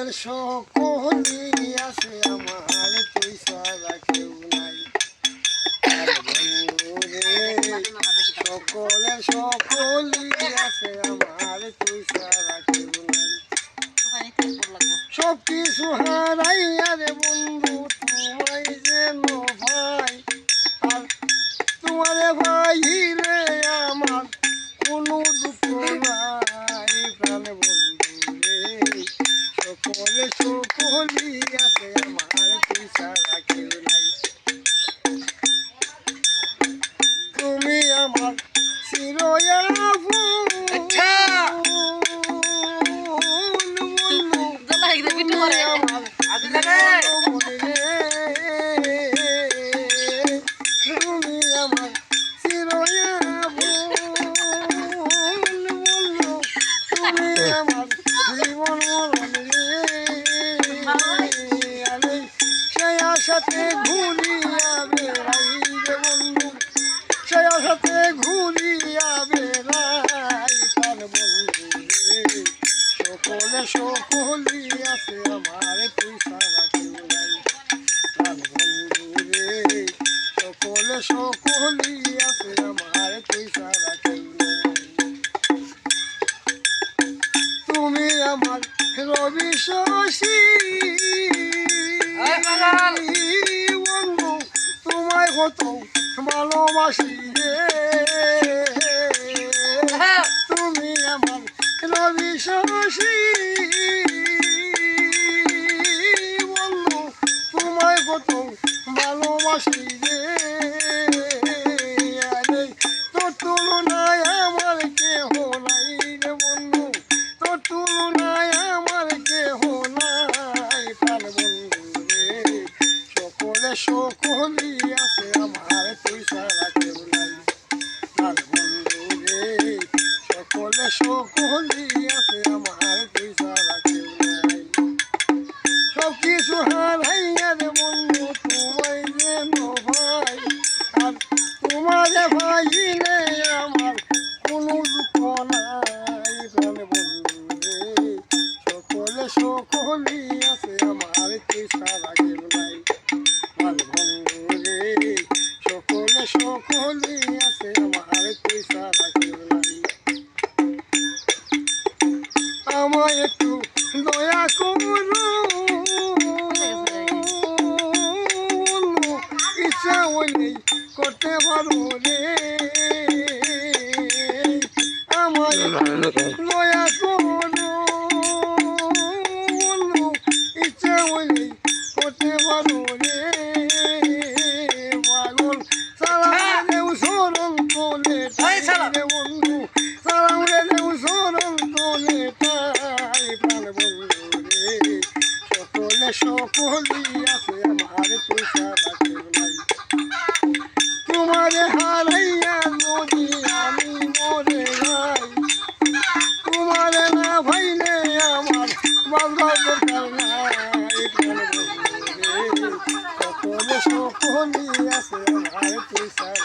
সকলের সকলি আছে আমার তুই ছাড়া কেউ নাই সকলের সকলি আছে আমার তুই ছাড়া কেউ নাই সব কিছু হারাইয়া রে বন্ধু তোমায় যেন ভাই আর তোমারে ভাই রে আমার কোনো দুঃখ নাই প্রাণ বন্ধু রে সকলে সকলি আছে আমার তুই ছাড়া কেউ নাই তুমি আমার সাথে ঘুরিয়া বেড়াই রে বন্ধু সেই সাথে ঘুরিয়া বেড়াই তার বন্ধু রে সকলে সকলি আছে আমার তুই ছাড়া কেউ নাই তার বন্ধু রে সকলে সকলি আছে আমার তুই ছাড়া কেউ নাই তুমি আমার রবি শশী বন্ধু তোমায় কত ভালোবাসি রে তুমি আমার রবি শশী বন্ধু তোমায় কত ভালোবাসি রে তোর তুলনায় আমার কেহ নাই রে বন্ধু তোর তুলনায় আমার কেহ নাই প্রাণ বন্ধু রে সকলে সকলি আছে আমার তুই ছাড়া কেউ নাই প্রাণ বন্ধু রে সকলে সকলি আছে আমার তুই ছাড়া কেউ নাই সব কিছু হারাইয়া রে বন্ধু তোমায় যেন ভাই আর তোমারে ভাই রে আমার কোনো দুঃখ নাই প্রাণ বন্ধু রে সকলে সকলি আছে আমার তুই ছাড়া কেউ নাই প্রাণ বন্ধু রে সকলে সকলি আছে আমার তুই ছাড়া কেউ নাই আমায় একটু দয়া করো ইচ্ছা হলেই করতে পারো রে আমায় দয়া করো ইচ্ছা হলেই করতে পারো রে পাগল সালাম রে উসরণ তোলে রে বন্ধু সালাম রে উসরণ তোলে তাই প্রাণ বন্ধু রে সকলে সকলি আছে আমার তুই ছাড়া কেউ নাই তোমারে হারাইয়া যদি আমি মরে যাই তোমারে না ভাইলে আমার বাঁচবার দরকার নাই প্রাণ বন্ধু রে সকলে সকলি আছে আমার তুই ছাড়া